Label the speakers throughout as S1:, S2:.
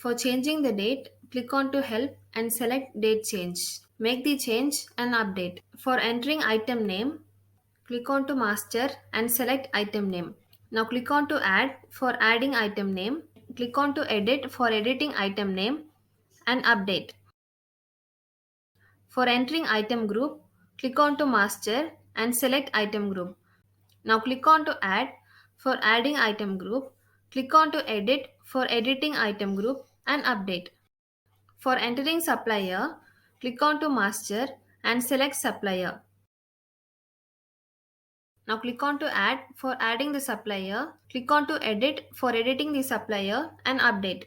S1: For changing the date, click on to help and select date change. Make the change and update. For entering item name, click on to master and select item name. Now click on to add for adding item name. Click on to edit for editing item name and update. For entering item group, click on to master and select item group. Now click on to add for adding item group. Click on to edit for editing item group and update. For entering supplier, click on to master and select supplier. Now click on to add for adding the supplier. Click on to edit for editing the supplier and update.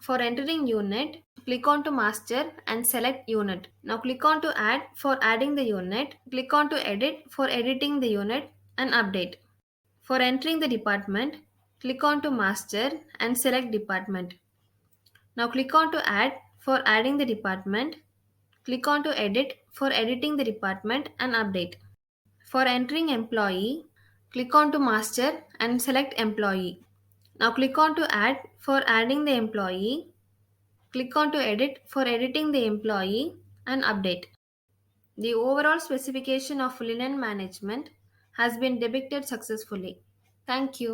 S1: For entering unit, click on to master and select unit. Now click on to add for adding the unit. Click on to edit for editing the unit and update. For entering the department, click on to master and select department. Now click on to add for adding the department. Click on to edit for editing the department and update. For entering employee, click on to master and select employee. Now click on to add for adding the employee. Click on to edit for editing the employee and update. The overall specification of linen management has been depicted successfully. Thank you.